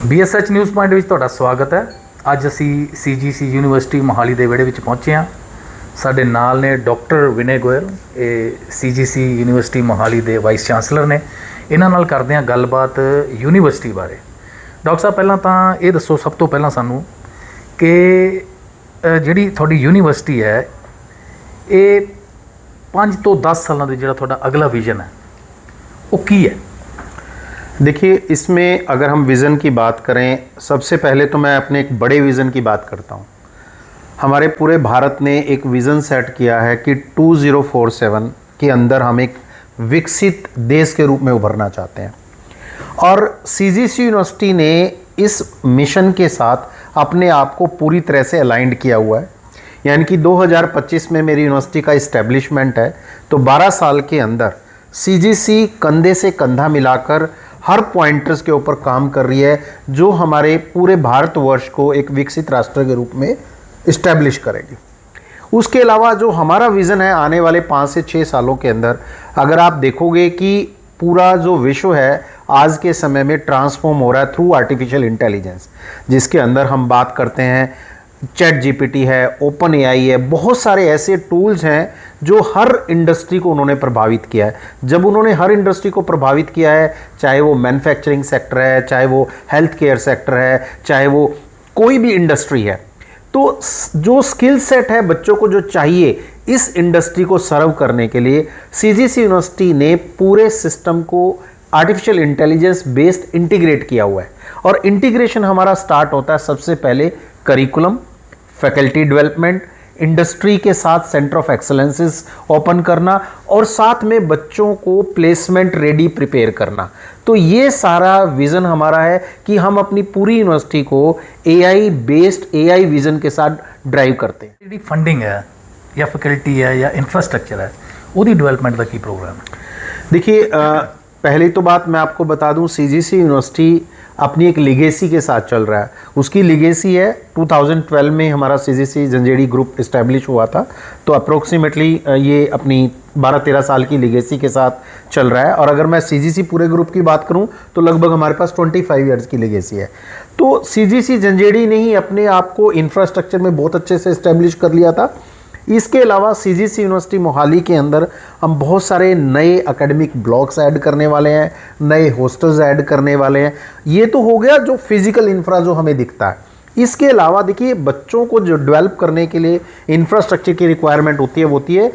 BSH news point ਵਿੱਚ ਤੁਹਾਡਾ ਸਵਾਗਤ ਹੈ। ਅੱਜ ਅਸੀਂ CGC ਯੂਨੀਵਰਸਿਟੀ ਮੋਹਾਲੀ ਦੇ ਵਿਹੜੇ ਵਿੱਚ ਪਹੁੰਚੇ ਹਾਂ। ਸਾਡੇ ਨਾਲ ਨੇ ਡਾਕਟਰ ਵਿਨੇ ਗੋਇਲ, ਇਹ CGC ਯੂਨੀਵਰਸਿਟੀ ਮੋਹਾਲੀ ਦੇ ਵਾਈਸ ਚਾਂਸਲਰ ਨੇ। ਇਹਨਾਂ ਨਾਲ ਕਰਦੇ ਹਾਂ ਗੱਲਬਾਤ ਯੂਨੀਵਰਸਿਟੀ ਬਾਰੇ। ਡਾਕਟਰ ਸਾਹਿਬ, ਪਹਿਲਾਂ ਤਾਂ ਇਹ ਦੱਸੋ ਸਭ ਤੋਂ ਪਹਿਲਾਂ ਸਾਨੂੰ ਕਿ ਜਿਹੜੀ ਤੁਹਾਡੀ ਯੂਨੀਵਰਸਿਟੀ ਹੈ ਇਹ 5 ਤੋਂ 10 ਸਾਲਾਂ ਦੇ ਜਿਹੜਾ ਤੁਹਾਡਾ ਅਗਲਾ ਵਿਜ਼ਨ ਹੈ वो की है? देखिए, इसमें अगर हम विज़न की बात करें, सबसे पहले तो मैं अपने एक बड़े विज़न की बात करता हूँ। हमारे पूरे भारत ने एक विज़न सेट किया है कि 2047 के अंदर हम एक विकसित देश के रूप में उभरना चाहते हैं और CGC यूनिवर्सिटी ने इस मिशन के साथ अपने आप को पूरी तरह से अलाइंड किया हुआ है। यानी कि 2025 में मेरी यूनिवर्सिटी का इस्टेब्लिशमेंट है, तो 12 साल के अंदर CGC कंधे से कंधा मिलाकर हर पॉइंटर्स के ऊपर काम कर रही है जो हमारे पूरे भारतवर्ष को एक विकसित राष्ट्र के रूप में इस्टेब्लिश करेगी। उसके अलावा जो हमारा विज़न है आने वाले 5 से 6 सालों के अंदर, अगर आप देखोगे कि पूरा जो विश्व है आज के समय में ट्रांसफॉर्म हो रहा है थ्रू आर्टिफिशियल इंटेलिजेंस, जिसके अंदर हम बात करते हैं ChatGPT है, OpenAI है, बहुत सारे ऐसे टूल्स हैं जो हर इंडस्ट्री को उन्होंने प्रभावित किया है। जब उन्होंने हर इंडस्ट्री को प्रभावित किया है, चाहे वो मैन्युफैक्चरिंग सेक्टर है, चाहे वो हेल्थ केयर सेक्टर है, चाहे वो कोई भी इंडस्ट्री है, तो जो स्किल सेट है बच्चों को जो चाहिए इस इंडस्ट्री को सर्व करने के लिए CGC यूनिवर्सिटी ने पूरे सिस्टम को आर्टिफिशियल इंटेलिजेंस बेस्ड इंटीग्रेट किया हुआ है। और इंटीग्रेशन हमारा स्टार्ट होता है सबसे पहले करिकुलम, फैकल्टी डेवलपमेंट, इंडस्ट्री के साथ सेंटर ऑफ एक्सलेंसेस ओपन करना और साथ में बच्चों को प्लेसमेंट रेडी प्रिपेयर करना। तो ये सारा विज़न हमारा है कि हम अपनी पूरी यूनिवर्सिटी को AI बेस्ड AI विज़न के साथ ड्राइव करते हैं। ਜਿਹੜੀ ਫੰਡਿੰग ਹੈ ਜਾਂ ਫੈਕਲਟੀ ਹੈ ਜਾਂ ਇਨਫਰਾਸਟ੍ਰਕਚਰ ਹੈ ਉਹਦੀ ਡਿਵੈਲਪਮੈਂਟ ਦਾ ਕੀ ਪ੍ਰੋਗਰਾਮ ਹੈ? देखिए, पहली तो बात मैं आपको बता दूं, CGC यूनिवर्सिटी अपनी एक लिगेसी के साथ चल रहा है। उसकी लिगेसी है 2012 में हमारा CGC जंजेड़ी ग्रुप इस्टेब्लिश हुआ था, तो अप्रोक्सीमेटली ये अपनी 12-13 साल की लिगेसी के साथ चल रहा है। और अगर मैं CGC पूरे ग्रुप की बात करूं तो लगभग हमारे पास 25 ईयर्स की लिगेसी है। तो CGC जंजेड़ी ने ही अपने आप को इंफ्रास्ट्रक्चर में बहुत अच्छे से इस्टेब्लिश कर लिया था। इसके अलावा CGC यूनिवर्सिटी मोहाली के अंदर हम बहुत सारे नए एकेडमिक ब्लॉक्स ऐड करने वाले हैं, नए हॉस्टल्स ऐड करने वाले हैं। ये तो हो गया जो फिजिकल इंफ्रा जो हमें दिखता है। इसके अलावा देखिए, बच्चों को जो डेवलप करने के लिए इंफ्रास्ट्रक्चर की रिक्वायरमेंट होती है वो होती है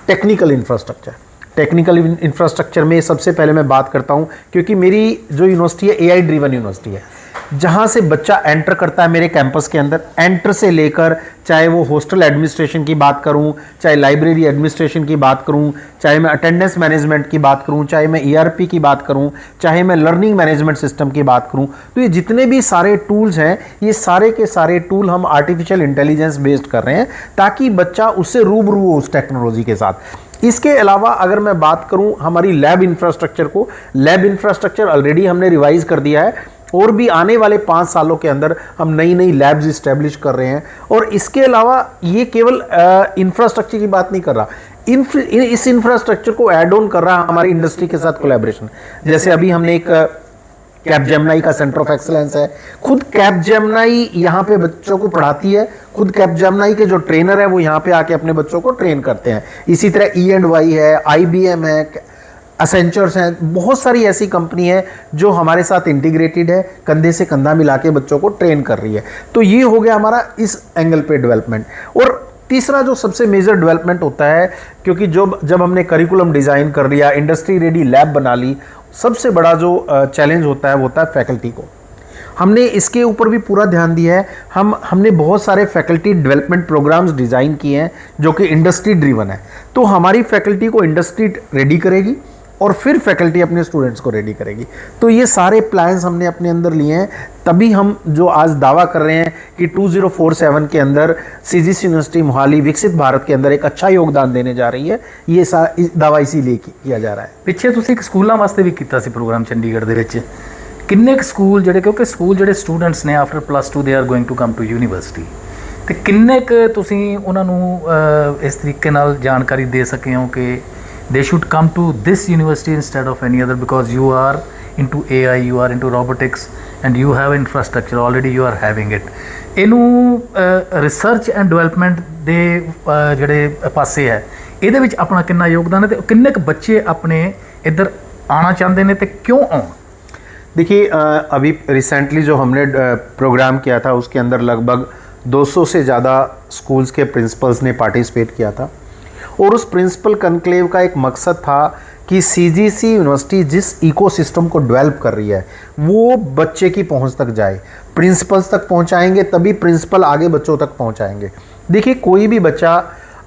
टेक्निकल इंफ्रास्ट्रक्चर। टेक्निकल इंफ्रास्ट्रक्चर में सबसे पहले मैं बात करता हूँ, क्योंकि मेरी जो यूनिवर्सिटी है AI ड्रिवन यूनिवर्सिटी है। जहाँ से बच्चा एंटर करता है मेरे कैंपस के अंदर, एंटर से लेकर चाहे वो हॉस्टल एडमिनिस्ट्रेशन की बात करूँ, चाहे लाइब्रेरी एडमिनिस्ट्रेशन की बात करूँ, चाहे मैं अटेंडेंस मैनेजमेंट की बात करूँ, चाहे मैं ERP की बात करूँ, चाहे मैं लर्निंग मैनेजमेंट सिस्टम की बात करूँ, तो ये जितने भी सारे टूल्स हैं ये सारे के सारे टूल हम आर्टिफिशियल इंटेलिजेंस बेस्ड कर रहे हैं ताकि बच्चा उससे रूबरू हो उस टेक्नोलॉजी के साथ। इसके अलावा अगर मैं बात करूं हमारी लैब इंफ्रास्ट्रक्चर को, लैब इंफ्रास्ट्रक्चर ऑलरेडी हमने रिवाइज कर दिया है और भी आने वाले 5 सालों के अंदर हम नई नई लैब्स इस्टेब्लिश कर रहे हैं। और इसके अलावा ये केवल इंफ्रास्ट्रक्चर की बात नहीं कर रहा, इस इंफ्रास्ट्रक्चर को ऐड ऑन कर रहा है हमारी इंडस्ट्री के साथ कोलैबोरेशन। जैसे अभी हमने एक कैपजेमिनी का सेंटर ऑफ एक्सलेंस है, खुद कैपजेमिनी यहाँ पे बच्चों को पढ़ाती है, खुद कैपजेमिनी के जो ट्रेनर है वो यहाँ पे आके अपने बच्चों को ट्रेन करते हैं। इसी तरह E&Y है, IBM है, असेंचर्स हैं, बहुत सारी ऐसी कंपनी है जो हमारे साथ इंटीग्रेटेड है, कंधे से कंधा मिला के बच्चों को ट्रेन कर रही है। तो ये हो गया हमारा इस एंगल पे डेवलपमेंट। और तीसरा जो सबसे मेजर डेवलपमेंट होता है, क्योंकि जब हमने करिकुलम डिज़ाइन कर लिया, इंडस्ट्री रेडी लैब बना ली, सबसे बड़ा जो चैलेंज होता है वो होता है फैकल्टी को। हमने इसके ऊपर भी पूरा ध्यान दिया है। हमने बहुत सारे फैकल्टी डेवलपमेंट प्रोग्राम्स डिज़ाइन किए हैं जो कि इंडस्ट्री ड्रिवन है। तो हमारी फैकल्टी को इंडस्ट्री रेडी करेगी और फिर फैकल्टी अपने स्टूडेंट्स को रेडी करेगी। तो ये सारे प्लान्स हमने अपने अंदर लिए हैं, तभी हम जो आज दावा कर रहे हैं कि 2047 के अंदर CGC यूनिवर्सिटी मोहाली विकसित भारत के अंदर एक अच्छा योगदान देने जा रही है। ये दावा इसीलिए किया जा रहा है। ਪਿੱਛੇ ਤੁਸੀਂ ਇੱਕ ਸਕੂਲਾਂ ਵਾਸਤੇ ਵੀ ਕੀਤਾ ਸੀ ਪ੍ਰੋਗਰਾਮ ਚੰਡੀਗੜ੍ਹ ਦੇ ਵਿੱਚ। ਕਿੰਨੇ ਕੁ ਸਕੂਲ ਜਿਹੜੇ, ਕਿਉਂਕਿ ਸਕੂਲ ਜਿਹੜੇ ਸਟੂਡੈਂਟਸ ਨੇ after +2 they are going to come to university, ਤੇ ਕਿੰਨੇ ਕੁ ਤੁਸੀਂ ਉਹਨਾਂ ਨੂੰ ਇਸ ਤਰੀਕੇ ਨਾਲ ਜਾਣਕਾਰੀ ਦੇ ਸਕੇ ਹੋ ਕਿ they should come to this university instead of any other because you are into AI, you are into robotics, and you have infrastructure already you are having it. ਇਹਨੂੰ ਰਿਸਰਚ ਐਂਡ ਡਿਵੈਲਪਮੈਂਟ ਦੇ ਜਿਹੜੇ ਪਾਸੇ ਹੈ ਇਹਦੇ ਵਿੱਚ ਆਪਣਾ ਕਿੰਨਾ ਯੋਗਦਾਨ ਹੈ ਤੇ ਕਿੰਨੇ ਕੁ ਬੱਚੇ ਆਪਣੇ ਇੱਧਰ आना चाहते हैं तो क्यों आउं? देखिए अभी रिसेंटली जो हमने प्रोग्राम किया था उसके अंदर लगभग 200 से ज़्यादा स्कूल्स के प्रिंसिपल्स ने पार्टिसिपेट किया था और उस प्रिंसिपल कन्क्लेव का एक मकसद था कि सीजीसी यूनिवर्सिटी जिस इकोसिस्टम को डेवलप कर रही है वो बच्चे की पहुंच तक जाए। प्रिंसिपल्स तक पहुंचाएंगे तभी प्रिंसिपल आगे बच्चों तक पहुंचाएंगे। देखिए कोई भी बच्चा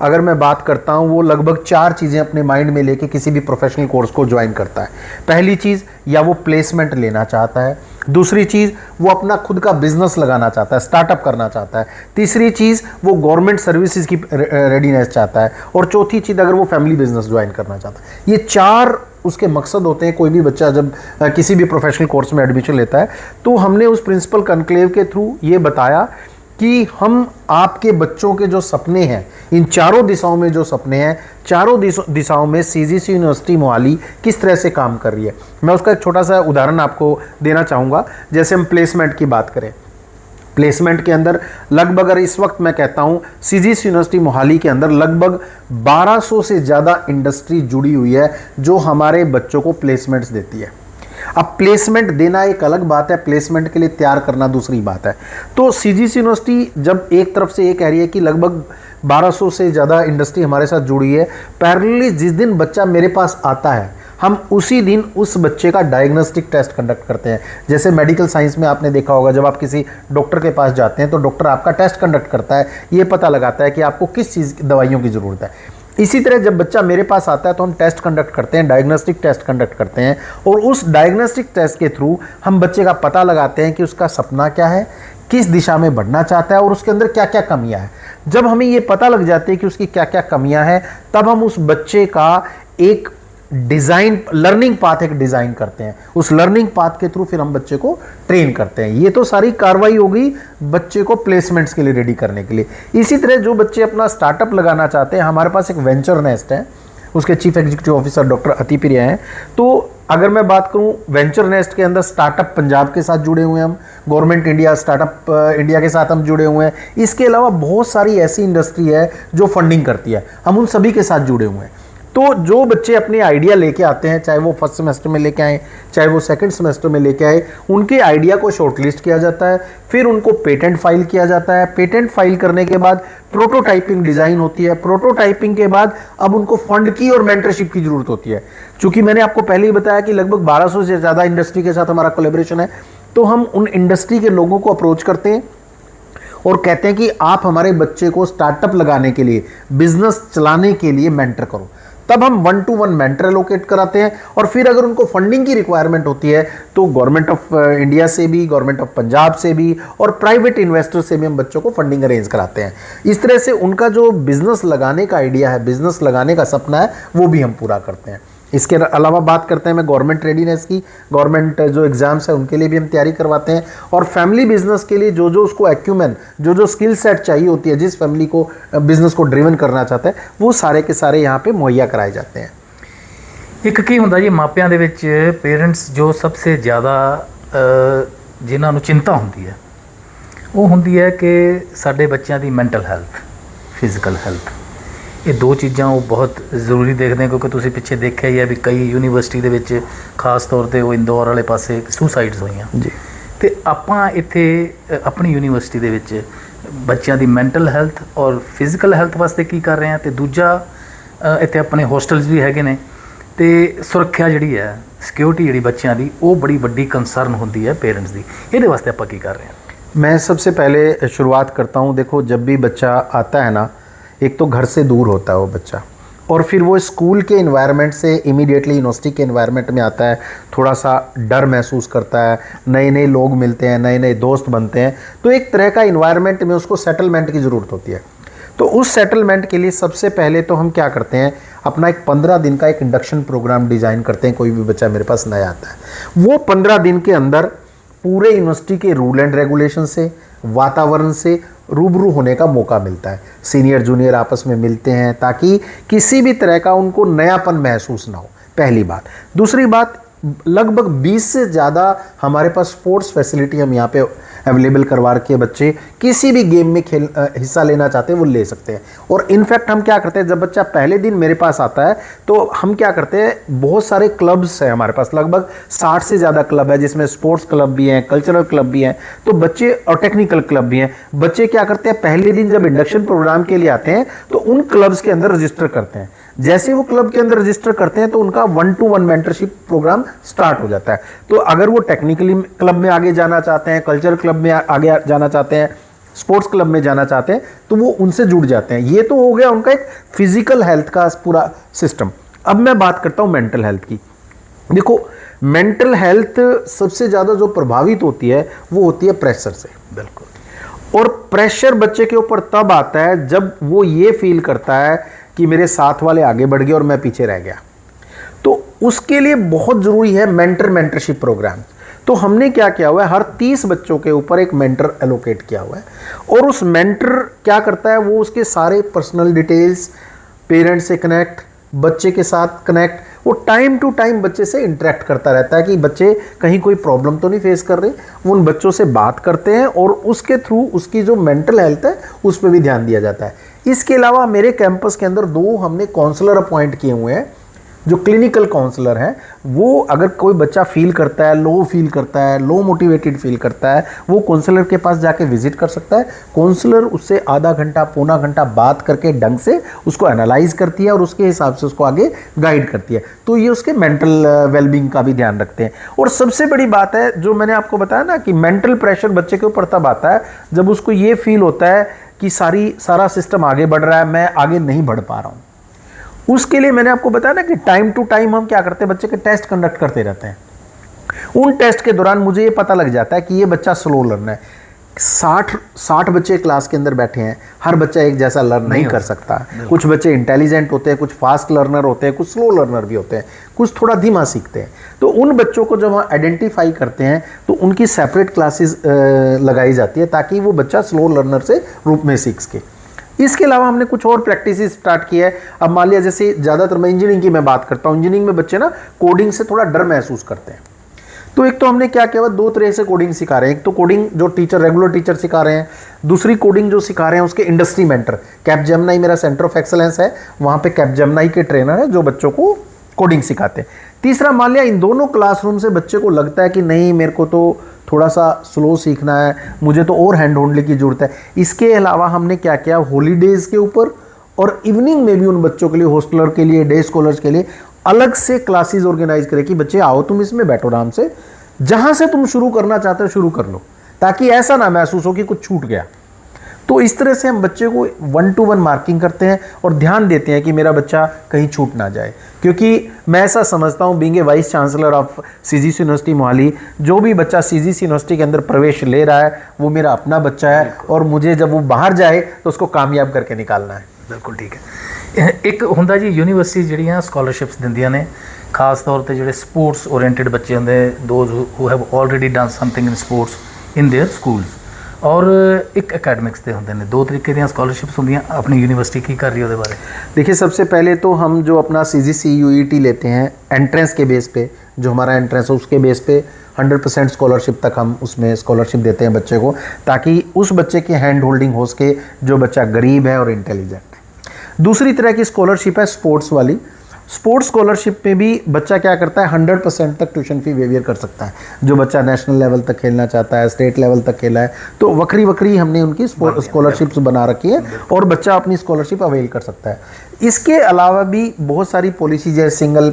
अगर मैं बात करता हूँ वो लगभग 4 चीज़ें अपने माइंड में लेके किसी भी प्रोफेशनल कोर्स को ज्वाइन करता है। पहली चीज़ या वो प्लेसमेंट लेना चाहता है, दूसरी चीज़ वो अपना खुद का बिजनेस लगाना चाहता है, स्टार्टअप करना चाहता है, तीसरी चीज़ वो गवर्नमेंट सर्विसेज की रेडीनेस चाहता है और चौथी चीज़ अगर वो फैमिली बिजनेस ज्वाइन करना चाहता है। ये 4 उसके मकसद होते हैं। कोई भी बच्चा जब किसी भी प्रोफेशनल कोर्स में एडमिशन लेता है तो हमने उस प्रिंसिपल कन्क्लेव के थ्रू ये बताया कि हम आपके बच्चों के जो सपने हैं, इन चारों दिशाओं में जो सपने हैं, चारों दिशाओं में सीजीसी यूनिवर्सिटी मोहाली किस तरह से काम कर रही है। मैं उसका एक छोटा सा उदाहरण आपको देना चाहूँगा। जैसे हम प्लेसमेंट की बात करें, प्लेसमेंट के अंदर लगभग अगर इस वक्त मैं कहता हूँ सीजीसी यूनिवर्सिटी मोहाली के अंदर लगभग 1200 से ज़्यादा इंडस्ट्री जुड़ी हुई है जो हमारे बच्चों को प्लेसमेंट्स देती है। अब प्लेसमेंट देना एक अलग बात है, प्लेसमेंट के लिए तैयार करना दूसरी बात है। तो सीजीसी यूनिवर्सिटी जब एक तरफ से ये कह रही है कि लगभग 1200 से ज़्यादा इंडस्ट्री हमारे साथ जुड़ी है, पैरेलली जिस दिन बच्चा मेरे पास आता है हम उसी दिन उस बच्चे का डायग्नोस्टिक टेस्ट कंडक्ट करते हैं। जैसे मेडिकल साइंस में आपने देखा होगा जब आप किसी डॉक्टर के पास जाते हैं तो डॉक्टर आपका टेस्ट कंडक्ट करता है, ये पता लगाता है कि आपको किस चीज़ दवाइयों की ज़रूरत है। इसी तरह जब बच्चा मेरे पास आता है तो हम टेस्ट कंडक्ट करते हैं, डायग्नोस्टिक टेस्ट कंडक्ट करते हैं और उस डायग्नोस्टिक टेस्ट के थ्रू हम बच्चे का पता लगाते हैं कि उसका सपना क्या है, किस दिशा में बढ़ना चाहता है और उसके अंदर क्या क्या कमियां हैं। जब हमें ये पता लग जाती है कि उसकी क्या क्या कमियां हैं तब हम उस बच्चे का एक डिज़ाइन, लर्निंग पाथ एक डिज़ाइन करते हैं। उस लर्निंग पाथ के थ्रू फिर हम बच्चे को ट्रेन करते हैं। ये तो सारी कार्रवाई हो गई बच्चे को प्लेसमेंट्स के लिए रेडी करने के लिए। इसी तरह जो बच्चे अपना स्टार्टअप लगाना चाहते हैं, हमारे पास एक वेंचर नेस्ट है, उसके चीफ एग्जीक्यूटिव ऑफिसर डॉक्टर अति प्रिया हैं। तो अगर मैं बात करूं वेंचर नेस्ट के अंदर स्टार्टअप पंजाब के साथ जुड़े हुए हैं हम, गवर्नमेंट इंडिया, स्टार्टअप इंडिया के साथ हम जुड़े हुए हैं। इसके अलावा बहुत सारी ऐसी इंडस्ट्री है जो फंडिंग करती है, हम उन सभी के साथ जुड़े हुए हैं। तो जो बच्चे अपने आइडिया लेके आते हैं, चाहे वो फर्स्ट सेमेस्टर में लेके आए चाहे वो सेकंड सेमेस्टर में लेके आए, उनके आइडिया को शॉर्टलिस्ट किया जाता है, फिर उनको पेटेंट फाइल किया जाता है। पेटेंट फाइल करने के बाद प्रोटोटाइपिंग डिज़ाइन होती है। प्रोटोटाइपिंग के बाद अब उनको फंड की और मेंटरशिप की ज़रूरत होती है। चूँकि मैंने आपको पहले ही बताया कि लगभग 1200 से ज़्यादा इंडस्ट्री के साथ हमारा कोलैबोरेशन है, तो हम उन इंडस्ट्री के लोगों को अप्रोच करते हैं और कहते हैं कि आप हमारे बच्चे को स्टार्टअप लगाने के लिए, बिजनेस चलाने के लिए मेंटर करो। तब हम 1-to-1 मेंटर एलोकेट कराते हैं और फिर अगर उनको फंडिंग की रिक्वायरमेंट होती है तो गवर्नमेंट ऑफ इंडिया से भी, गवर्नमेंट ऑफ पंजाब से भी और प्राइवेट इन्वेस्टर से भी हम बच्चों को फंडिंग अरेंज कराते हैं। इस तरह से उनका जो बिजनेस लगाने का आइडिया है, बिजनेस लगाने का सपना है, वो भी हम पूरा करते हैं। इसके अलावा बात करते हैं मैं गवर्नमेंट रेडीनेस की, गवर्नमेंट जो एग्ज़ाम्स है उनके लिए भी हम तैयारी करवाते हैं और फैमिली बिजनेस के लिए जो जो उसको एक्यूमेन, जो जो स्किल सेट चाहिए होती है, जिस फैमिली को बिजनेस को ड्रिवन करना चाहता है, वो सारे के सारे यहाँ पे मुहैया कराए जाते हैं। ਇੱਕ ਕੀ ਹੁੰਦਾ ਜੀ ਮਾਪਿਆਂ ਦੇ ਵਿੱਚ ਪੇਰੈਂਟਸ ਜੋ ਸਭ ਤੋਂ ਜ਼ਿਆਦਾ ਜਿਨ੍ਹਾਂ ਨੂੰ ਚਿੰਤਾ ਹੁੰਦੀ ਹੈ ਉਹ ਹੁੰਦੀ ਹੈ ਕਿ ਸਾਡੇ ਬੱਚਿਆਂ ਦੀ ਮੈਂਟਲ ਹੈਲਥ, ਫਿਜ਼ੀਕਲ ਹੈਲਥ, ਇਹ ਦੋ ਚੀਜ਼ਾਂ ਉਹ ਬਹੁਤ ਜ਼ਰੂਰੀ ਦੇਖਦੇ ਕਿਉਂਕਿ ਤੁਸੀਂ ਪਿੱਛੇ ਦੇਖਿਆ ਹੀ ਹੈ ਵੀ ਕਈ ਯੂਨੀਵਰਸਿਟੀ ਦੇ ਵਿੱਚ ਖਾਸ ਤੌਰ 'ਤੇ ਉਹ ਇੰਦੌਰ ਵਾਲੇ ਪਾਸੇ ਸੁਸਾਈਡਸ ਹੋਈਆਂ ਜੀ। ਅਤੇ ਆਪਾਂ ਇੱਥੇ ਆਪਣੀ ਯੂਨੀਵਰਸਿਟੀ ਦੇ ਵਿੱਚ ਬੱਚਿਆਂ ਦੀ ਮੈਂਟਲ ਹੈਲਥ ਔਰ ਫਿਜ਼ੀਕਲ ਹੈਲਥ ਵਾਸਤੇ ਕੀ ਕਰ ਰਹੇ ਹਾਂ। ਅਤੇ ਦੂਜਾ ਇੱਥੇ ਆਪਣੇ ਹੋਸਟਲਸ ਵੀ ਹੈਗੇ ਨੇ ਅਤੇ ਸੁਰੱਖਿਆ ਜਿਹੜੀ ਹੈ, ਸਿਕਿਉਰਿਟੀ ਜਿਹੜੀ ਬੱਚਿਆਂ ਦੀ, ਉਹ ਬੜੀ ਵੱਡੀ ਕੰਸਰਨ ਹੁੰਦੀ ਹੈ पेरेंट्स ਦੀ। ਇਹਦੇ ਵਾਸਤੇ ਆਪਾਂ ਕੀ ਕਰ ਰਹੇ ਹਾਂ? मैं सबसे पहले शुरुआत करता हूँ, देखो जब भी बच्चा आता है ना, एक तो घर से दूर होता है वो बच्चा और फिर वो स्कूल के इन्वायरमेंट से इमीडिएटली यूनिवर्सिटी के इन्वायरमेंट में आता है, थोड़ा सा डर महसूस करता है, नए नए लोग मिलते हैं, नए नए दोस्त बनते हैं, तो एक तरह का इन्वायरमेंट में उसको सेटलमेंट की ज़रूरत होती है। तो उस सेटलमेंट के लिए सबसे पहले तो हम क्या करते हैं, अपना एक 15 दिन का एक इंडक्शन प्रोग्राम डिज़ाइन करते हैं। कोई भी बच्चा मेरे पास नया आता है, वो 15 दिन के अंदर पूरे यूनिवर्सिटी के रूल एंड रेगुलेशन से, वातावरण से रूबरू होने का मौका मिलता है। सीनियर जूनियर आपस में मिलते हैं ताकि किसी भी तरह का उनको नयापन महसूस ना हो, पहली बात। दूसरी बात, लगभग 20 से ज़्यादा हमारे पास स्पोर्ट्स फैसिलिटी हम यहाँ पे अवेलेबल करवा रखी है। बच्चे किसी भी गेम में हिस्सा लेना चाहते हैं वो ले सकते हैं। और इनफैक्ट हम क्या करते हैं, जब बच्चा पहले दिन मेरे पास आता है तो हम क्या करते हैं, बहुत सारे क्लब्स हैं हमारे पास, लगभग 60 से ज़्यादा क्लब है, जिसमें स्पोर्ट्स क्लब भी हैं, कल्चरल क्लब भी हैं, तो बच्चे और टेक्निकल क्लब भी हैं। बच्चे क्या करते हैं, पहले दिन जब इंडक्शन प्रोग्राम के लिए आते हैं तो उन क्लब्स के अंदर रजिस्टर करते हैं। जैसे वो क्लब के अंदर रजिस्टर करते हैं तो उनका 1-to-1 मेंटरशिप प्रोग्राम स्टार्ट हो जाता है। तो अगर वो टेक्निकली क्लब में आगे जाना चाहते हैं, कल्चर क्लब में आगे जाना चाहते हैं, स्पोर्ट्स क्लब में जाना चाहते हैं, तो वो उनसे जुड़ जाते हैं। ये तो हो गया उनका एक फिजिकल हेल्थ का पूरा सिस्टम। अब मैं बात करता हूँ मेंटल हेल्थ की। देखो, मेंटल हेल्थ सबसे ज़्यादा जो प्रभावित होती है वो होती है प्रेशर से। बिल्कुल। और प्रेशर बच्चे के ऊपर तब आता है जब वो ये फील करता है कि मेरे साथ वाले आगे बढ़ गए और मैं पीछे रह गया। तो उसके लिए बहुत ज़रूरी है मेंटरशिप प्रोग्राम। तो हमने क्या किया हुआ है, हर 30 बच्चों के ऊपर एक मेंटर एलोकेट किया हुआ है। और उस मेंटर क्या करता है, वो उसके सारे पर्सनल डिटेल्स, पेरेंट्स से कनेक्ट, बच्चे के साथ कनेक्ट, वो टाइम टू टाइम बच्चे से इंटरेक्ट करता रहता है कि बच्चे कहीं कोई प्रॉब्लम तो नहीं फेस कर रहे। वो उन बच्चों से बात करते हैं और उसके थ्रू उसकी जो मेंटल हेल्थ है उस पर भी ध्यान दिया जाता है। इसके अलावा मेरे कैंपस के अंदर 2 हमने काउंसलर अपॉइंट किए हुए हैं जो क्लिनिकल काउंसलर हैं। वो अगर कोई बच्चा फील करता है, लो फील करता है, लो मोटिवेटेड फील करता है, वो काउंसलर के पास जाके विजिट कर सकता है। काउंसलर उससे आधा घंटा पौना घंटा बात करके ढंग से उसको एनालाइज करती है और उसके हिसाब से उसको आगे गाइड करती है। तो ये उसके मेंटल वेलबींग का भी ध्यान रखते हैं। और सबसे बड़ी बात है जो मैंने आपको बताया ना कि मेंटल प्रेशर बच्चे के ऊपर तब आता है जब उसको ये फील होता है कि सारा सिस्टम आगे बढ़ रहा है, मैं आगे नहीं बढ़ पा रहा हूँ। उसके लिए मैंने आपको बताया ना कि टाइम टू टाइम हम क्या करते हैं, बच्चे के टेस्ट कंडक्ट करते रहते हैं। उन टेस्ट के दौरान मुझे ये पता लग जाता है कि ये बच्चा स्लो लर्नर है। 60 बच्चे क्लास के अंदर बैठे हैं, हर बच्चा एक जैसा लर्न नहीं कर सकता। कुछ बच्चे इंटेलिजेंट होते हैं, कुछ फास्ट लर्नर होते हैं, कुछ स्लो लर्नर भी होते हैं, कुछ थोड़ा धीमा सीखते हैं। तो उन बच्चों को जब हम आइडेंटिफाई करते हैं तो उनकी सेपरेट क्लासेस लगाई जाती है ताकि वो बच्चा स्लो लर्नर से रूप में सीख सके। इसके अलावा हमने कुछ और प्रैक्टिस स्टार्ट किया है। अब मान लिया जैसे ज़्यादातर मैं इंजीनियरिंग की मैं बात करता हूँ, इंजीनियरिंग में बच्चे ना कोडिंग से थोड़ा डर महसूस करते हैं। तो एक तो हमने क्या किया, 2 तरह से कोडिंग सिखा रहे हैं। एक तो कोडिंग जो टीचर रेगुलर टीचर सिखा रहे हैं, दूसरी कोडिंग जो सिखा रहे हैं उसके इंडस्ट्री मेंटर। कैपजेमिनी मेरा सेंटर ऑफ एक्सेलेंस है, वहाँ पे कैपजेमिनी के ट्रेनर है जो बच्चों को कोडिंग सिखाते हैं। तीसरा, मान लिया इन दोनों क्लासरूम से बच्चे को लगता है कि नहीं मेरे को तो थोड़ा सा स्लो सीखना है, मुझे तो और हैंड होल्डिंग की ज़रूरत है। इसके अलावा हमने क्या किया, हॉलीडेज़ के ऊपर और इवनिंग में भी उन बच्चों के लिए, हॉस्टलर के लिए, डे स्कॉलर्स के लिए अलग से क्लासेस ऑर्गेनाइज करें कि बच्चे आओ तुम इसमें बैठो आराम से, जहाँ से तुम शुरू करना चाहते हो शुरू कर लो, ताकि ऐसा ना महसूस हो कि कुछ छूट गया। तो इस तरह से हम बच्चे को 1-to-1 मार्किंग करते हैं और ध्यान देते हैं कि मेरा बच्चा कहीं छूट ना जाए। क्योंकि मैं ऐसा समझता हूँ, being a vice chancellor of CGC university Mohali, जो भी बच्चा सीजीसी यूनिवर्सिटी के अंदर प्रवेश ले रहा है वो मेरा अपना बच्चा है और मुझे जब वो बाहर जाए तो उसको कामयाब करके निकालना है। बिल्कुल ठीक है। एक ਹੁੰਦਾ जी यूनिवर्सिटी ਜਿਹੜੀਆਂ ਸਕੋਲਰਸ਼ਿਪਸ ਦਿੰਦੀਆਂ ਨੇ, ਖਾਸ ਤੌਰ ਤੇ ਜਿਹੜੇ ਸਪੋਰਟਸ ओरिएंटेड ਬੱਚੇ ਹੁੰਦੇ, those who have already done something in sports in there schools, और एक एकेडमिक्स ਦੇ ਹੁੰਦੇ ਨੇ। 2 ਤਰੀਕੇ ਦੀਆਂ ਸਕੋਲਰਸ਼ਿਪਸ ਹੁੰਦੀਆਂ। ਆਪਣੀ यूनिवर्सिटी ਕੀ कर रही है ਉਹਦੇ बारे? देखिए, सबसे पहले तो हम जो अपना CGC UET लेते हैं एंट्रेंस के बेस पे, जो हमारा एंट्रेंस है उसके बेस पे 100% स्कॉलरशिप तक हम उसमें स्कॉलरशिप देते हैं बच्चे को, ताकि उस बच्चे की हैंड होल्डिंग हो सके जो बच्चा गरीब है और इंटेलिजेंट है। दूसरी तरह की स्कॉलरशिप है स्पोर्ट्स वाली। स्पोर्ट्स स्कॉलरशिप में भी बच्चा क्या करता है, 100% तक ट्यूशन फी वेवियर कर सकता है। जो बच्चा नेशनल लेवल तक खेलना चाहता है, स्टेट लेवल तक खेला है, तो वक्री हमने उनकी स्कॉलरशिप्स बना रखी है और बच्चा अपनी स्कॉलरशिप अवेल कर सकता है। इसके अलावा भी बहुत सारी पॉलिसीज है, सिंगल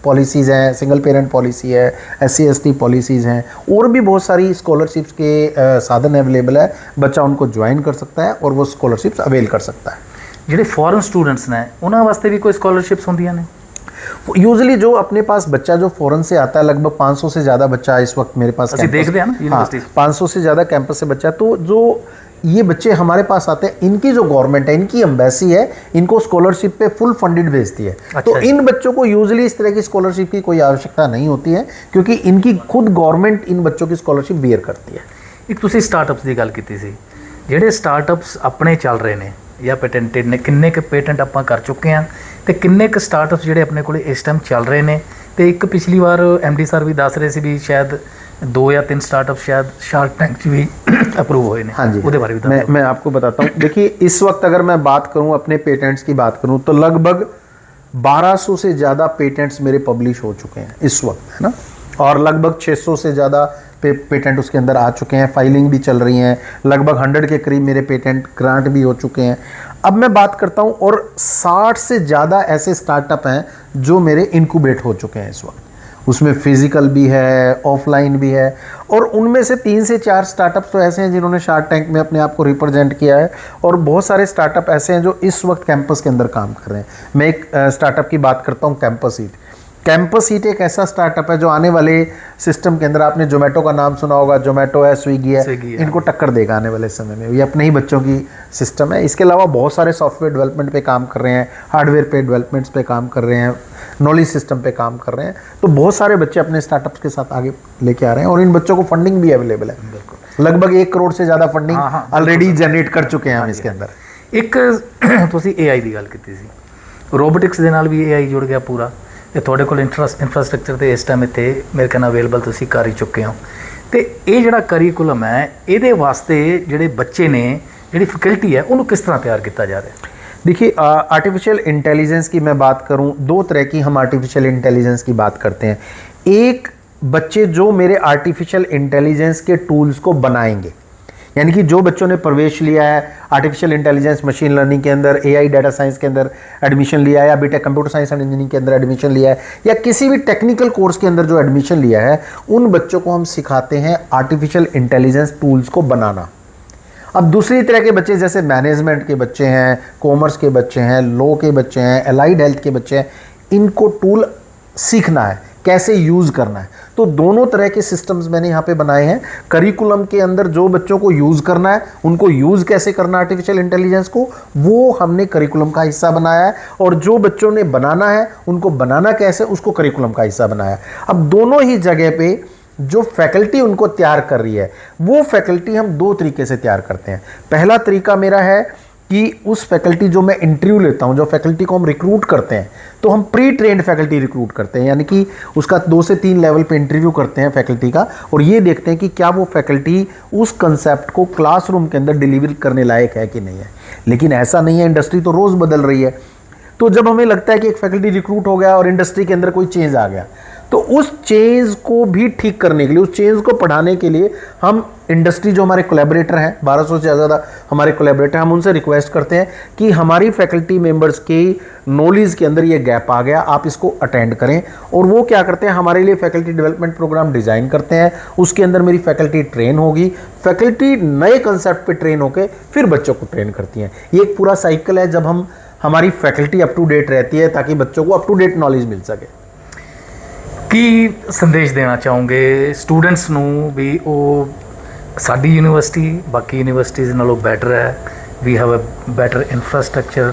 पॉलिसीज़ हैं, सिंगल पेरेंट पॉलिसी है, SC/ST पॉलिसीज़ हैं, और भी बहुत सारी स्कॉलरशिप्स के साधन अवेलेबल है। बच्चा उनको ज्वाइन कर सकता है और वो स्कॉलरशिप्स अवेल कर सकता है। ਜਿਹੜੇ ਫੋਰਨ स्टूडेंट्स ने उन्होंने वास्ते भी कोई स्कॉलरशिप्स होंदियां ने? यूजली जो अपने पास बच्चा जो फॉरेन से आता है, लगभग 500 से ज़्यादा बच्चा इस वक्त मेरे पास देखते हैं ना यूनिवर्सिटी, 500 से ज़्यादा कैंपस से बच्चा। तो जो ये बच्चे हमारे पास आते हैं, इनकी जो गवर्नमेंट है, इनकी एम्बेसी है, इनको स्कॉलरशिप पे फुल फंडेड भेजती है। तो इन बच्चों को यूजली इस तरह की स्कॉलरशिप की कोई आवश्यकता नहीं होती है, क्योंकि इनकी खुद गवर्नमेंट इन बच्चों की स्कॉलरशिप बेयर करती है। एक तुसी स्टार्टअप्स की गल की सी, ਜਿਹੜੇ स्टार्टअप्स अपने चल रहे हैं या पेटेंटेड ने, किन्ने के पेटेंट ਆਪਾਂ कर चुके हैं तो किन्ने के स्टार्टअप्स ਜਿਹੜੇ अपने को इस टाइम चल रहे हैं ਤੇ ਇੱਕ ਪਿਛਲੀ ਵਾਰ ਐਮਡੀ ਸਰ ਵੀ ਦੱਸ ਰਹੇ ਸੀ ਵੀ ਸ਼ਾयद 2 या 3 स्टार्टअप शायद शार्क टैंक च भी अप्रूव हुए हैं। हाँ जी, ਉਹਦੇ ਬਾਰੇ भी मैं आपको बताता हूँ। देखिए इस वक्त अगर मैं बात करूँ अपने पेटेंट्स की बात करूँ तो लगभग 1200 से ज़्यादा पेटेंट्स मेरे पब्लिश हो चुके हैं इस वक्त, है ना, और लगभग 600 से ज़्यादा पेटेंट उसके अंदर आ चुके हैं, फाइलिंग भी चल रही हैं, लगभग 100 के करीब मेरे पेटेंट ग्रांट भी हो चुके हैं। अब मैं बात करता हूँ और 60 से ज़्यादा ऐसे स्टार्टअप हैं जो मेरे इनक्यूबेट हो चुके हैं इस वक्त, उसमें फिजिकल भी है, ऑफलाइन भी है, और उनमें से 3 से 4 स्टार्टअप्स तो ऐसे हैं जिन्होंने शार्क टैंक में अपने आप को रिप्रेजेंट किया है, और बहुत सारे स्टार्टअप ऐसे हैं जो इस वक्त कैंपस के अंदर काम कर रहे हैं। मैं एक स्टार्टअप की बात करता हूँ, कैंपस सीट। कैंपस सीट एक ऐसा स्टार्टअप है जो आने वाले सिस्टम के अंदर, आपने जोमेटो का नाम सुना होगा, जोमेटो है, स्विगी है, इनको टक्कर देगा आने वाले समय में। ये अपने ही बच्चों की सिस्टम है। इसके अलावा बहुत सारे सॉफ्टवेयर डेवलपमेंट पे काम कर रहे हैं, हार्डवेयर पे डेवलपमेंट्स पे काम कर रहे हैं, नॉलेज सिस्टम पे काम कर रहे हैं। तो बहुत सारे बच्चे अपने स्टार्टअप्स के साथ आगे लेके आ रहे हैं, और इन बच्चों को फंडिंग भी अवेलेबल है। लगभग 1 करोड़ से ज़्यादा फंडिंग ऑलरेडी जनरेट कर चुके हैं हम इसके अंदर। ਇੱਕ ਤੁਸੀਂ AI ਦੀ ਗੱਲ ਕੀਤੀ ਸੀ, ਰੋਬੋਟਿਕਸ ਦੇ ਨਾਲ ਵੀ AI ਜੁੜ ਗਿਆ ਪੂਰਾ। ਤੇ ਤੁਹਾਡੇ ਕੋਲ ਇਨਫਰਾਸਟ੍ਰਕਚਰ ਤੇ ਇਸ ਟਾਈਮ ਇੱਥੇ ਮੇਰੇ ਖਿਆਲ ਨਾਲ ਅਵੇਲੇਬਲ ਤੁਸੀਂ ਕਰ ਹੀ ਚੁੱਕੇ ਹੋ। ਤੇ ਇਹ ਜਿਹੜਾ ਕਰਿਕੂਲਮ ਹੈ ਇਹਦੇ ਵਾਸਤੇ ਜਿਹੜੇ ਬੱਚੇ ਨੇ, ਜਿਹੜੀ ਫੈਕਲਟੀ ਹੈ, ਉਹਨੂੰ किस तरह तैयार किया जा रहा है? देखिए आर्टिफिशियल इंटेलिजेंस की मैं बात करूं, 2 तरह की हम आर्टिफिशियल इंटेलिजेंस की बात करते हैं। एक, बच्चे जो मेरे आर्टिफिशियल इंटेलिजेंस के टूल्स को बनाएंगे, यानी कि जो बच्चों ने प्रवेश लिया है आर्टिफिशियल इंटेलिजेंस मशीन लर्निंग के अंदर, AI डाटा साइंस के अंदर एडमिशन लिया है, या B Tech computer science and engineering के अंदर एडमिशन लिया है, या किसी भी टेक्निकल कोर्स के अंदर जो एडमिशन लिया है, उन बच्चों को हम सिखाते हैं आर्टिफिशियल इंटेलिजेंस टूल्स को बनाना। अब दूसरी तरह के बच्चे, जैसे मैनेजमेंट के बच्चे हैं, कॉमर्स के बच्चे हैं, लॉ के बच्चे हैं, एलाइड हेल्थ के बच्चे हैं, इनको टूल सीखना है, कैसे यूज़ करना है। तो दोनों तरह के सिस्टम्स मैंने यहाँ पे बनाए हैं। करिकुलम के अंदर जो बच्चों को यूज़ करना है, उनको यूज़ कैसे करना आर्टिफिशियल इंटेलिजेंस को, वो हमने करिकुलम का हिस्सा बनाया है, और जो बच्चों ने बनाना है उनको बनाना कैसे, उसको करिकुलम का हिस्सा बनाया है। अब दोनों ही जगह पे जो फैकल्टी उनको तैयार कर रही है, वो फैकल्टी हम 2 तरीके से तैयार करते हैं। पहला तरीका मेरा है कि उस फैकल्टी जो मैं इंटरव्यू लेता हूं, जो फैकल्टी को हम रिक्रूट करते हैं, तो हम प्री ट्रेंड फैकल्टी रिक्रूट करते हैं, यानी कि उसका 2 से 3 लेवल पे इंटरव्यू करते हैं फैकल्टी का, और ये देखते हैं कि क्या वो फैकल्टी उस कंसेप्ट को क्लासरूम के अंदर डिलीवर करने लायक है कि नहीं है। लेकिन ऐसा नहीं है, इंडस्ट्री तो रोज़ बदल रही है। तो जब हमें लगता है कि एक फैकल्टी रिक्रूट हो गया और इंडस्ट्री के अंदर कोई चेंज आ गया, तो उस चेंज को भी ठीक करने के लिए, उस चेंज को पढ़ाने के लिए हम इंडस्ट्री, जो हमारे कोलैबोरेटर हैं, 1200 से ज़्यादा हमारे कोलैबोरेटर, हम उनसे रिक्वेस्ट करते हैं कि हमारी फैकल्टी मेंबर्स की नॉलेज के अंदर ये गैप आ गया, आप इसको अटेंड करें। और वो क्या करते हैं, हमारे लिए फैकल्टी डेवलपमेंट प्रोग्राम डिज़ाइन करते हैं। उसके अंदर मेरी फैकल्टी ट्रेन होगी, फैकल्टी नए कंसेप्ट पर ट्रेन होकर फिर बच्चों को ट्रेन करती हैं। ये एक पूरा साइकिल है, जब हमारी फैकल्टी अप टू डेट रहती है, ताकि बच्चों को अप टू डेट नॉलेज मिल सके। ਕੀ ਸੰਦੇਸ਼ ਦੇਣਾ ਚਾਹੋਗੇ ਸਟੂਡੈਂਟਸ ਨੂੰ ਵੀ ਉਹ ਸਾਡੀ ਯੂਨੀਵਰਸਿਟੀ ਬਾਕੀ ਯੂਨੀਵਰਸਿਟੀਜ਼ ਨਾਲੋਂ ਬੈਟਰ ਹੈ, we have a better infrastructure,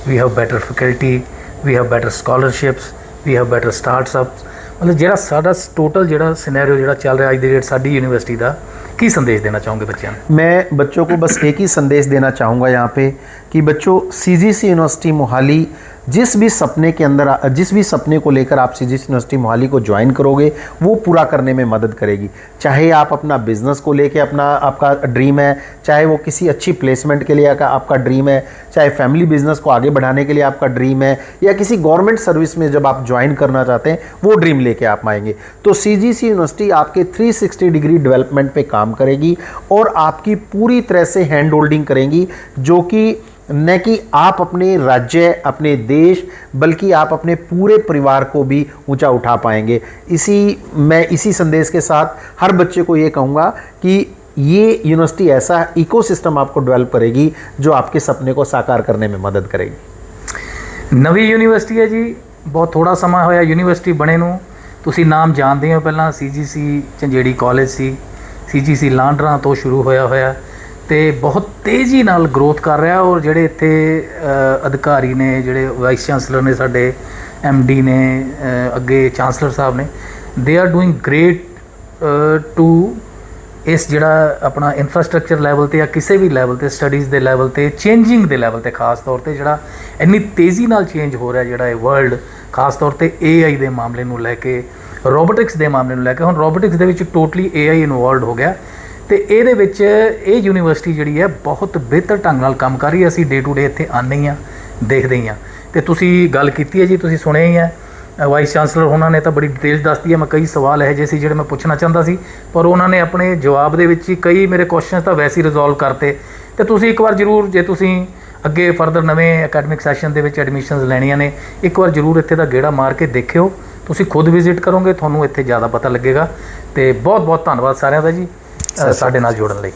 we have better faculty, we have better scholarships, we have better startups, मतलब ਜਿਹੜਾ ਸਾਡਾ टोटल ਜਿਹੜਾ सिनेरियो ਜਿਹੜਾ ਚੱਲ ਰਿਹਾ ਅੱਜ ਦੀ ਡੇਟ ਸਾਡੀ ਯੂਨੀਵਰਸਿਟੀ ਦਾ, ਕੀ संदेश देना चाहूँगे बच्चों को? मैं बच्चों को बस एक ही संदेश देना चाहूँगा यहाँ पे कि बच्चों, CGC यूनिवर्सिटी मोहाली जिस भी सपने के अंदर, जिस भी सपने को लेकर आप CGC यूनिवर्सिटी मोहाली को ज्वाइन करोगे, वो पूरा करने में मदद करेगी। चाहे आप अपना बिजनेस को लेके आपका ड्रीम है, चाहे वो किसी अच्छी प्लेसमेंट के लिए आपका ड्रीम है, चाहे फैमिली बिजनेस को आगे बढ़ाने के लिए आपका ड्रीम है, या किसी गवर्नमेंट सर्विस में जब आप ज्वाइन करना चाहते हैं, वो ड्रीम लेके आप आएंगे, तो CGC यूनिवर्सिटी आपके 360 डिग्री डेवलपमेंट पे काम करेगी, और आपकी पूरी तरह से हैंड होल्डिंग करेंगी, जो कि न कि आप अपने राज्य, अपने देश, बल्कि आप अपने पूरे परिवार को भी ऊंचा उठा पाएंगे। मैं इसी संदेश के साथ हर बच्चे को ये कहूँगा कि ये यूनिवर्सिटी ऐसा इकोसिस्टम आपको डेवलप करेगी जो आपके सपने को साकार करने में मदद करेगी। नवी यूनिवर्सिटी है जी, बहुत थोड़ा समा होया यूनिवर्सिटी बने ਨੂੰ। ਤੁਸੀਂ ਨਾਮ ਜਾਣਦੇ ਹੋ, ਪਹਿਲਾਂ CGC ਝੰਜੇੜੀ ਕਾਲਜ ਸੀ, CGC ਲਾਂਡਰਾਂ ਤੋਂ ਸ਼ੁਰੂ ਹੋਇਆ ਤੇ ਬਹੁਤ ਤੇਜ਼ੀ ਨਾਲ ਗਰੋਥ ਕਰ ਰਿਹਾ। ਔਰ ਜਿਹੜੇ ਇੱਥੇ ਅਧਿਕਾਰੀ ਨੇ, ਜਿਹੜੇ ਵਾਈਸ ਚਾਂਸਲਰ ਨੇ ਸਾਡੇ, MD ਨੇ, ਅੱਗੇ ਚਾਂਸਲਰ ਸਾਹਿਬ ਨੇ, they are doing great to ਇਸ ਜਿਹੜਾ ਆਪਣਾ ਇਨਫਰਾਸਟ੍ਰਕਚਰ ਲੈਵਲ ਤੇ ਜਾਂ ਕਿਸੇ ਵੀ ਲੈਵਲ ਤੇ, ਸਟੱਡੀਜ਼ ਦੇ ਲੈਵਲ ਤੇ, ਚੇਂਜਿੰਗ ਦੇ ਲੈਵਲ ਤੇ, ਖਾਸ ਤੌਰ ਤੇ ਜਿਹੜਾ ਇੰਨੀ ਤੇਜ਼ੀ ਨਾਲ ਚੇਂਜ ਹੋ ਰਿਹਾ ਜਿਹੜਾ ਇਹ ਵਰਲਡ, ਖਾਸ ਤੌਰ ਤੇ AI ਦੇ ਮਾਮਲੇ ਨੂੰ ਲੈ ਕੇ, ਰੋਬੋਟਿਕਸ ਦੇ ਮਾਮਲੇ ਨੂੰ ਲੈ ਕੇ। ਹੁਣ ਰੋਬੋਟਿਕਸ ਦੇ ਵਿੱਚ ਟੋਟਲੀ AI ਇਨਵੋਲਵਡ ਹੋ ਗਿਆ ਤੇ ਇਹਦੇ ਵਿੱਚ ਇਹ ਯੂਨੀਵਰਸਿਟੀ ਜਿਹੜੀ ਹੈ ਬਹੁਤ ਬਿਹਤਰ ਢੰਗ ਨਾਲ ਕੰਮ ਕਰ ਰਹੀ ਹੈ। ਅਸੀਂ ਡੇ ਟੂ ਡੇ ਇੱਥੇ ਆਉਂਦੇ ਹੀ ਹਾਂ, ਦੇਖਦੇ ਹੀ ਹਾਂ। ਤੇ ਤੁਸੀਂ ਗੱਲ ਕੀਤੀ ਹੈ ਜੀ, ਤੁਸੀਂ ਸੁਣਿਆ ਹੀ ਹੈ, ਵਾਈਸ ਚਾਂਸਲਰ ਉਹਨਾਂ ਨੇ ਤਾਂ ਬੜੀ ਡਿਟੇਲ ਦੱਸਦੀ ਹੈ। ਮੈਂ ਕਈ ਸਵਾਲ ਇਹੋ ਜਿਹੇ ਸੀ ਜਿਹੜੇ ਮੈਂ ਪੁੱਛਣਾ ਚਾਹੁੰਦਾ ਸੀ, ਪਰ ਉਹਨਾਂ ਨੇ ਆਪਣੇ ਜਵਾਬ ਦੇ ਵਿੱਚ ਹੀ ਕਈ ਮੇਰੇ ਕੁਐਸਚਨ ਤਾਂ ਵੈਸੇ ਹੀ ਰਿਜ਼ੋਲਵ ਕਰਤੇ। ਤੇ ਤੁਸੀਂ ਇੱਕ ਵਾਰ ਜ਼ਰੂਰ, ਜੇ ਤੁਸੀਂ ਅੱਗੇ ਫਰਦਰ ਨਵੇਂ ਅਕੈਡਮਿਕ ਸੈਸ਼ਨ ਦੇ ਵਿੱਚ ਐਡਮਿਸ਼ਨਸ ਲੈਣੀਆਂ ਨੇ, ਇੱਕ ਵਾਰ ਜ਼ਰੂਰ ਇੱਥੇ ਦਾ ਗੇੜਾ ਮਾਰ ਕੇ ਦੇਖਿਓ। ਤੁਸੀਂ ਖੁਦ ਵਿਜ਼ਿਟ ਕਰੋਗੇ, ਤੁਹਾਨੂੰ ਇੱਥੇ ਜ਼ਿਆਦਾ ਪਤਾ ਲੱਗੇਗਾ। ਤੇ ਬਹੁਤ ਬਹੁਤ ਧੰਨਵਾਦ ਸਾਰਿਆਂ ਦਾ ਜੀ ਸਾਡੇ ਨਾਲ ਜੁੜਨ ਲਈ।